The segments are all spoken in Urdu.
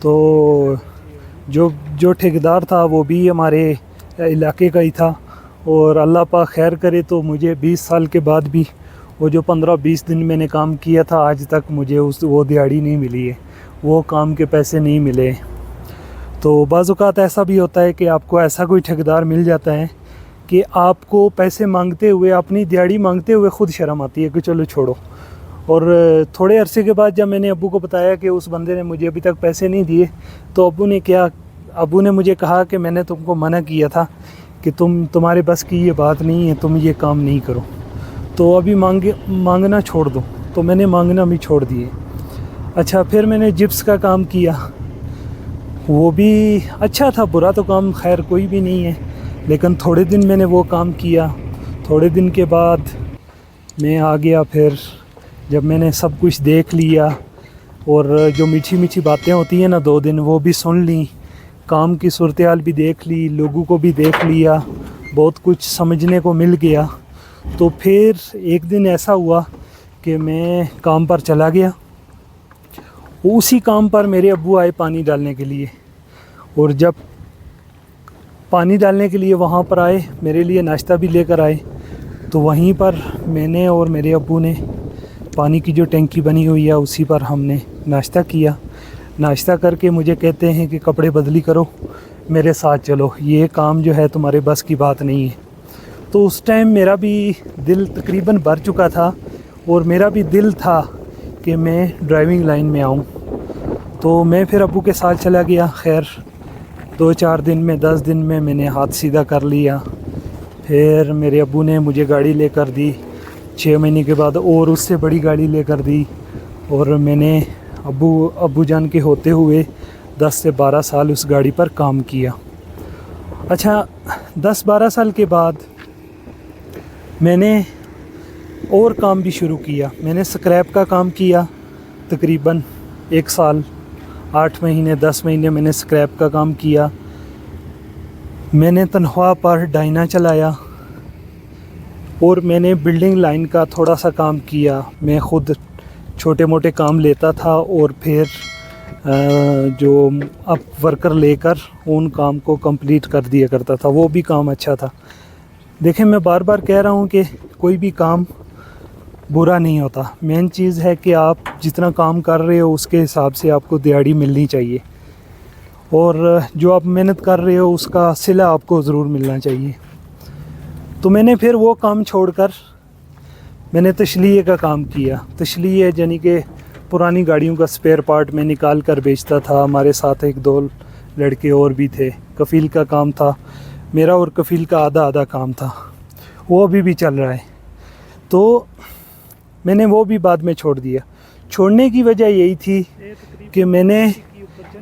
تو جو ٹھیکیدار تھا وہ بھی ہمارے علاقے کا ہی تھا، اور اللہ پاک خیر کرے تو مجھے 20 سال کے بعد بھی وہ جو 15-20 دن میں نے کام کیا تھا آج تک مجھے وہ دیہڑی نہیں ملی ہے، وہ کام کے پیسے نہیں ملے۔ تو بعض اوقات ایسا بھی ہوتا ہے کہ آپ کو ایسا کوئی ٹھیکیدار مل جاتا ہے کہ آپ کو پیسے مانگتے ہوئے، اپنی دیہڑی مانگتے ہوئے خود شرم آتی ہے کہ چلو چھوڑو۔ اور تھوڑے عرصے کے بعد جب میں نے ابو کو بتایا کہ اس بندے نے مجھے ابھی تک پیسے نہیں دیے، تو ابو نے مجھے کہا کہ میں نے تم کو منع کیا تھا کہ تمہارے بس کی یہ بات نہیں ہے، تم یہ کام نہیں کرو، تو ابھی مانگنا چھوڑ دو۔ تو میں نے مانگنا بھی چھوڑ دیے۔ اچھا، پھر میں نے جپس کا کام کیا، وہ بھی اچھا تھا، برا تو کام خیر کوئی بھی نہیں ہے، لیکن تھوڑے دن میں نے وہ کام کیا۔ تھوڑے دن کے بعد میں آ گیا، پھر جب میں نے سب کچھ دیکھ لیا اور جو میٹھی میٹھی باتیں ہوتی ہیں نا 2 دن، وہ بھی سن لیں، کام کی صورتحال بھی دیکھ لی، لوگوں کو بھی دیکھ لیا، بہت کچھ سمجھنے کو مل گیا۔ تو پھر ایک دن ایسا ہوا کہ میں کام پر چلا گیا، اسی کام پر میرے ابو آئے پانی ڈالنے کے لیے، اور جب پانی ڈالنے کے لیے وہاں پر آئے، میرے لیے ناشتہ بھی لے کر آئے، تو وہیں پر میں نے اور میرے ابو نے پانی کی جو ٹینکی بنی ہوئی ہے اسی پر ہم نے ناشتہ کیا۔ ناشتہ کر کے مجھے کہتے ہیں کہ کپڑے بدلی کرو، میرے ساتھ چلو، یہ کام جو ہے تمہارے بس کی بات نہیں ہے۔ تو اس ٹائم میرا بھی دل تقریباً بھر چکا تھا، اور میرا بھی دل تھا کہ میں ڈرائیونگ لائن میں آؤں، تو میں پھر ابو کے ساتھ چلا گیا۔ خیر 2-4 دن میں 10 دن میں میں نے ہاتھ سیدھا کر لیا۔ پھر میرے ابو نے مجھے گاڑی لے کر دی، 6 مہینے کے بعد اور اس سے بڑی گاڑی لے کر دی، اور میں نے ابو جان کے ہوتے ہوئے 10 سے 12 سال اس گاڑی پر کام کیا۔ اچھا، 10-12 سال کے بعد میں نے اور کام بھی شروع کیا۔ میں نے سکریپ کا کام کیا، تقریباً 1 سال 8 مہینے 10 مہینے میں نے سکریپ کا کام کیا۔ میں نے تنخواہ پر ڈائنا چلایا، اور میں نے بلڈنگ لائن کا تھوڑا سا کام کیا۔ میں خود چھوٹے موٹے کام لیتا تھا، اور پھر جو اپ ورکر لے کر ان کام کو کمپلیٹ کر دیا کرتا تھا، وہ بھی کام اچھا تھا۔ دیکھیں، میں بار بار کہہ رہا ہوں کہ کوئی بھی کام برا نہیں ہوتا، مین چیز ہے کہ آپ جتنا کام کر رہے ہو اس کے حساب سے آپ کو دیہڑی ملنی چاہیے، اور جو آپ محنت کر رہے ہو اس کا صلہ آپ کو ضرور ملنا چاہیے۔ تو میں نے پھر وہ کام چھوڑ کر میں نے تشلیح کا کام کیا۔ تشلیح یعنی کہ پرانی گاڑیوں کا سپیئر پارٹ میں نکال کر بیچتا تھا۔ ہمارے ساتھ 1-2 لڑکے اور بھی تھے۔ کفیل کا کام تھا میرا، اور کفیل کا آدھا کام تھا، وہ ابھی بھی چل رہا ہے۔ تو میں نے وہ بھی بعد میں چھوڑ دیا۔ چھوڑنے کی وجہ یہی تھی کہ میں نے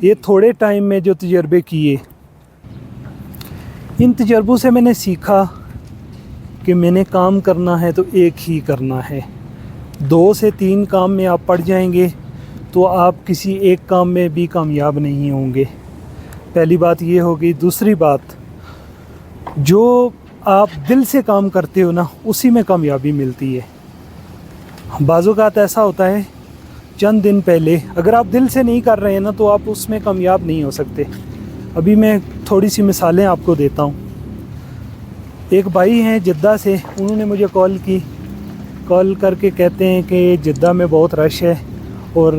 یہ تھوڑے ٹائم میں جو تجربے کیے، ان تجربوں سے میں نے سیکھا کہ میں نے کام کرنا ہے تو ایک ہی کرنا ہے۔ 2 سے 3 کام میں آپ پڑ جائیں گے تو آپ کسی ایک کام میں بھی کامیاب نہیں ہوں گے۔ پہلی بات یہ ہوگی۔ دوسری بات، جو آپ دل سے کام کرتے ہو نا، اسی میں کامیابی ملتی ہے۔ بعض اوقات ایسا ہوتا ہے چند دن پہلے اگر آپ دل سے نہیں کر رہے ہیں نا تو آپ اس میں کامیاب نہیں ہو سکتے۔ ابھی میں تھوڑی سی مثالیں آپ کو دیتا ہوں۔ ایک بھائی ہیں جدہ سے، انہوں نے مجھے کال کر کے کہتے ہیں کہ جدہ میں بہت رش ہے، اور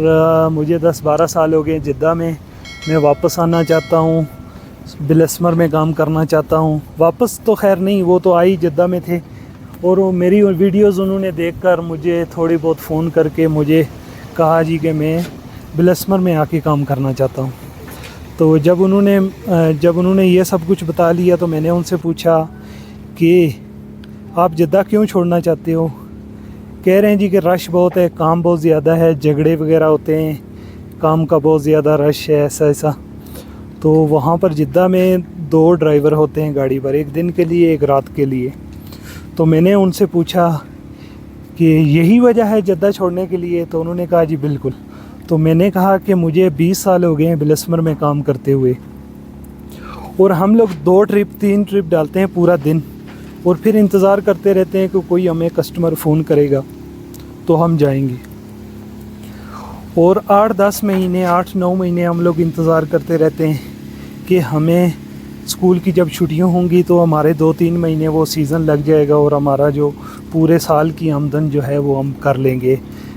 مجھے 10-12 سال ہو گئے جدہ میں واپس آنا چاہتا ہوں، بلسمر میں کام کرنا چاہتا ہوں۔ واپس تو خیر نہیں، وہ تو آئی جدہ میں تھے، اور وہ میری ویڈیوز انہوں نے دیکھ کر مجھے تھوڑی بہت فون کر کے مجھے کہا جی کہ میں بلسمر میں آ کے کام کرنا چاہتا ہوں۔ تو جب انہوں نے یہ سب کچھ بتا لیا تو میں نے ان سے پوچھا کہ آپ جدہ کیوں چھوڑنا چاہتے ہو؟ کہہ رہے ہیں جی کہ رش بہت ہے، کام بہت زیادہ ہے، جھگڑے وغیرہ ہوتے ہیں، کام کا بہت زیادہ رش ہے، ایسا۔ تو وہاں پر جدہ میں 2 ڈرائیور ہوتے ہیں گاڑی پر، ایک دن کے لیے ایک رات کے لیے۔ تو میں نے ان سے پوچھا کہ یہی وجہ ہے جدہ چھوڑنے کے لیے؟ تو انہوں نے کہا جی بالکل۔ تو میں نے کہا کہ مجھے 20 سال ہو گئے ہیں بلسمر میں کام کرتے ہوئے، اور ہم لوگ 2-3 ٹرپ ڈالتے ہیں پورا دن، اور پھر انتظار کرتے رہتے ہیں کہ کوئی ہمیں کسٹمر فون کرے گا تو ہم جائیں گے۔ اور 8-10 مہینے 8-9 مہینے ہم لوگ انتظار کرتے رہتے ہیں کہ ہمیں اسکول کی جب چھٹیاں ہوں گی تو ہمارے 2-3 مہینے وہ سیزن لگ جائے گا اور ہمارا جو پورے سال کی آمدن جو ہے وہ ہم کر لیں گے،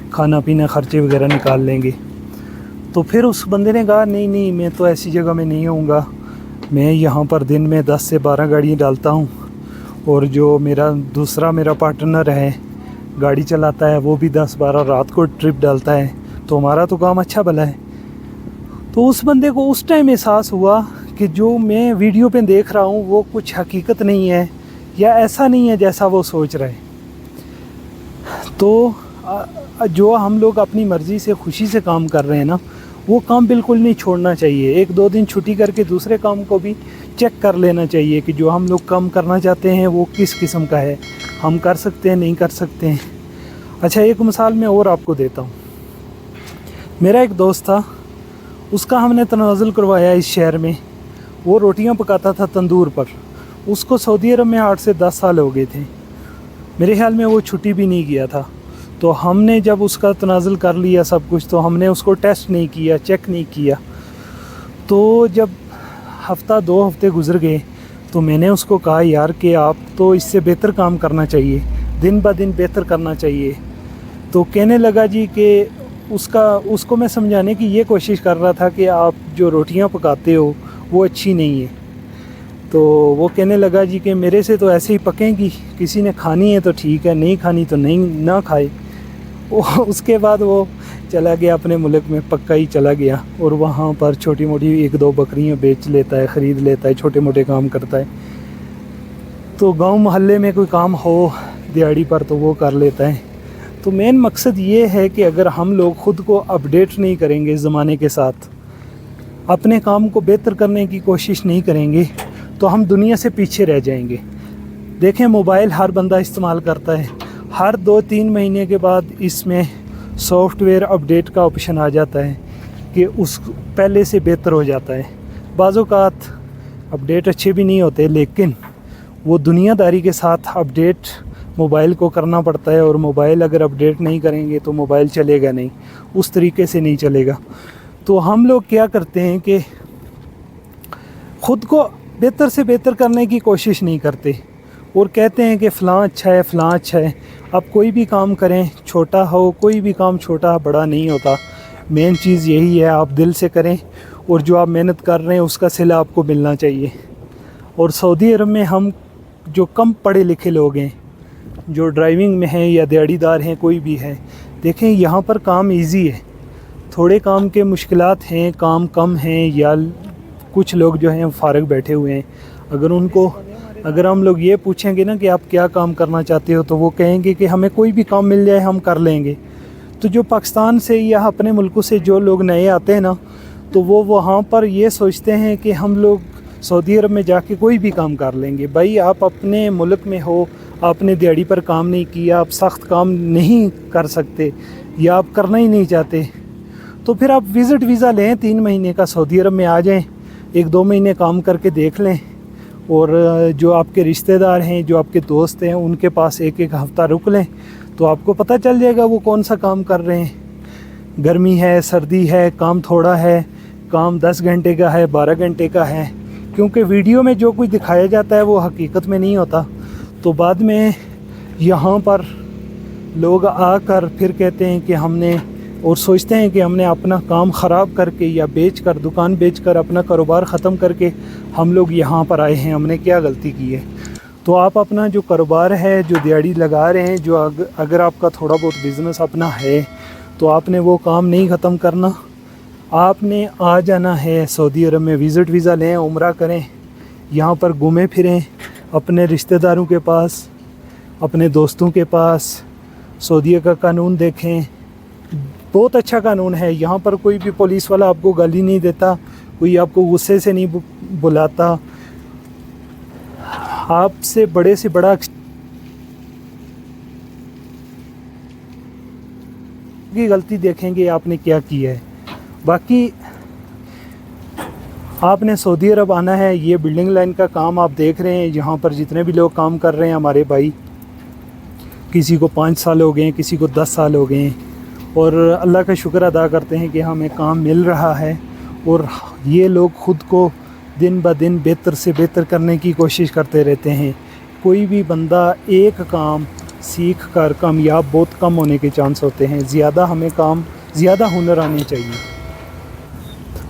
کھانا پینا خرچے وغیرہ نکال لیں گے۔ تو پھر اس بندے نے کہا نہیں میں تو ایسی جگہ میں نہیں ہوں گا، میں یہاں پر دن میں 10 سے 12 گاڑیاں ڈالتا ہوں، اور جو میرا پارٹنر ہے گاڑی چلاتا ہے وہ بھی 10-12 رات کو ٹرپ ڈالتا ہے، تو ہمارا تو کام اچھا بھلا ہے۔ تو اس بندے کو اس ٹائم احساس ہوا کہ جو میں ویڈیو پہ دیکھ رہا ہوں وہ کچھ حقیقت نہیں ہے، یا ایسا نہیں ہے جیسا وہ سوچ رہا ہے۔ تو جو ہم لوگ اپنی مرضی سے خوشی سے کام کر رہے ہیں نا، وہ کام بالکل نہیں چھوڑنا چاہیے۔ 1-2 دن چھٹی کر کے دوسرے کام کو بھی چیک کر لینا چاہیے کہ جو ہم لوگ کام کرنا چاہتے ہیں وہ کس قسم کا ہے، ہم کر سکتے ہیں نہیں کر سکتے ہیں۔ اچھا، ایک مثال میں اور آپ کو دیتا ہوں۔ میرا ایک دوست تھا، اس کا ہم نے تنازل کروایا اس شہر میں، وہ روٹیاں پکاتا تھا تندور پر۔ اس کو سعودی عرب میں 8 سے 10 سال ہو گئے تھے، میرے خیال میں وہ چھٹی بھی نہیں کیا تھا۔ تو ہم نے جب اس کا تنازل کر لیا سب کچھ، تو ہم نے اس کو ٹیسٹ نہیں کیا، چیک نہیں کیا۔ تو جب ہفتہ 2 ہفتے گزر گئے تو میں نے اس کو کہا یار کہ آپ تو اس سے بہتر کام کرنا چاہیے، دن بہ دن بہتر کرنا چاہیے۔ تو کہنے لگا جی کہ اس کو میں سمجھانے کی یہ کوشش کر رہا تھا کہ آپ جو روٹیاں پکاتے ہو وہ اچھی نہیں ہے۔ تو وہ کہنے لگا جی کہ میرے سے تو ایسے ہی پکیں گی، کسی نے کھانی ہے تو ٹھیک ہے، نہیں کھانی تو نہ کھائے۔ اس کے بعد وہ چلا گیا اپنے ملک میں، پکا ہی چلا گیا، اور وہاں پر چھوٹی موٹی 1-2 بکریاں بیچ لیتا ہے، خرید لیتا ہے، چھوٹے موٹے کام کرتا ہے۔ تو گاؤں محلے میں کوئی کام ہو دیہڑی پر تو وہ کر لیتا ہے۔ تو مین مقصد یہ ہے کہ اگر ہم لوگ خود کو اپڈیٹ نہیں کریں گے زمانے کے ساتھ، اپنے کام کو بہتر کرنے کی کوشش نہیں کریں گے، تو ہم دنیا سے پیچھے رہ جائیں گے۔ دیکھیں، موبائل ہر بندہ استعمال کرتا ہے، ہر 2-3 مہینے کے بعد اس میں سافٹ ویئر اپڈیٹ کا آپشن آ جاتا ہے کہ اس پہلے سے بہتر ہو جاتا ہے۔ بعض اوقات اپڈیٹ اچھے بھی نہیں ہوتے، لیکن وہ دنیا داری کے ساتھ اپڈیٹ موبائل کو کرنا پڑتا ہے، اور موبائل اگر اپڈیٹ نہیں کریں گے تو موبائل چلے گا نہیں، اس طریقے سے نہیں چلے گا۔ تو ہم لوگ کیا کرتے ہیں کہ خود کو بہتر سے بہتر کرنے کی کوشش نہیں کرتے، اور کہتے ہیں کہ فلاں اچھا ہے، فلاں اچھا ہے۔ اب کوئی بھی کام کریں، چھوٹا ہو، کوئی بھی کام چھوٹا بڑا نہیں ہوتا، مین چیز یہی ہے آپ دل سے کریں، اور جو آپ محنت کر رہے ہیں اس کا صلہ آپ کو ملنا چاہیے۔ اور سعودی عرب میں ہم جو کم پڑھے لکھے لوگ ہیں، جو ڈرائیونگ میں ہیں یا دیہڑی دار ہیں، کوئی بھی ہے، دیکھیں یہاں پر کام ایزی ہے، تھوڑے کام کے مشکلات ہیں، کام کم ہیں، یا کچھ لوگ جو ہیں فارغ بیٹھے ہوئے ہیں۔ اگر ہم لوگ یہ پوچھیں گے نا کہ آپ کیا کام کرنا چاہتے ہو، تو وہ کہیں گے کہ ہمیں کوئی بھی کام مل جائے ہم کر لیں گے۔ تو جو پاکستان سے یا اپنے ملکوں سے جو لوگ نئے آتے ہیں نا، تو وہ وہاں پر یہ سوچتے ہیں کہ ہم لوگ سعودی عرب میں جا کے کوئی بھی کام کر لیں گے۔ بھائی، آپ اپنے ملک میں ہو، آپ نے دیہڑی پر کام نہیں کیا، آپ سخت کام نہیں کر سکتے، یا آپ کرنا ہی نہیں چاہتے، تو پھر آپ وزٹ ویزا لیں، 3 مہینے کا سعودی عرب میں آ جائیں، 1-2 مہینے کام کر کے دیکھ لیں، اور جو آپ کے رشتہ دار ہیں، جو آپ کے دوست ہیں، ان کے پاس 1 ہفتہ رک لیں، تو آپ کو پتہ چل جائے گا وہ کون سا کام کر رہے ہیں۔ گرمی ہے، سردی ہے، کام تھوڑا ہے، کام 10 گھنٹے کا ہے، 12 گھنٹے کا ہے، کیونکہ ویڈیو میں جو کچھ دکھایا جاتا ہے وہ حقیقت میں نہیں ہوتا۔ تو بعد میں یہاں پر لوگ آ کر پھر کہتے ہیں کہ ہم نے، اور سوچتے ہیں کہ ہم نے اپنا کام خراب کر کے یا دکان بیچ کر اپنا کاروبار ختم کر کے ہم لوگ یہاں پر آئے ہیں، ہم نے کیا غلطی کی ہے۔ تو آپ اپنا جو کاروبار ہے، جو دیہڑی لگا رہے ہیں، جو اگر آپ کا تھوڑا بہت بزنس اپنا ہے، تو آپ نے وہ کام نہیں ختم کرنا، آپ نے آ جانا ہے سعودی عرب میں، وزٹ ویزا لیں، عمرہ کریں، یہاں پر گھومیں پھریں، اپنے رشتہ داروں کے پاس، اپنے دوستوں کے پاس، سعودیہ کا قانون دیکھیں، بہت اچھا قانون ہے۔ یہاں پر کوئی بھی پولیس والا آپ کو گالی نہیں دیتا، کوئی آپ کو غصے سے نہیں بلاتا، آپ سے بڑے سے بڑا کی غلطی دیکھیں گے آپ نے کیا کیا ہے۔ باقی آپ نے سعودی عرب آنا ہے، یہ بلڈنگ لائن کا کام آپ دیکھ رہے ہیں، یہاں پر جتنے بھی لوگ کام کر رہے ہیں ہمارے بھائی، کسی کو 5 سال ہو گئے ہیں، کسی کو 10 سال ہو گئے ہیں، اور اللہ کا شکر ادا کرتے ہیں کہ ہمیں کام مل رہا ہے، اور یہ لوگ خود کو دن بہ دن بہتر سے بہتر کرنے کی کوشش کرتے رہتے ہیں۔ کوئی بھی بندہ ایک کام سیکھ کر کامیاب بہت کم ہونے کے چانس ہوتے ہیں، زیادہ ہنر آنے چاہیے۔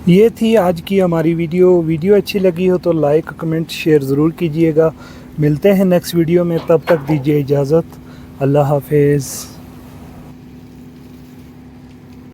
یہ تھی آج کی ہماری ویڈیو اچھی لگی ہو تو لائک کمنٹ شیئر ضرور کیجیے گا۔ ملتے ہیں نیکسٹ ویڈیو میں، تب تک دیجیے اجازت، اللہ حافظ۔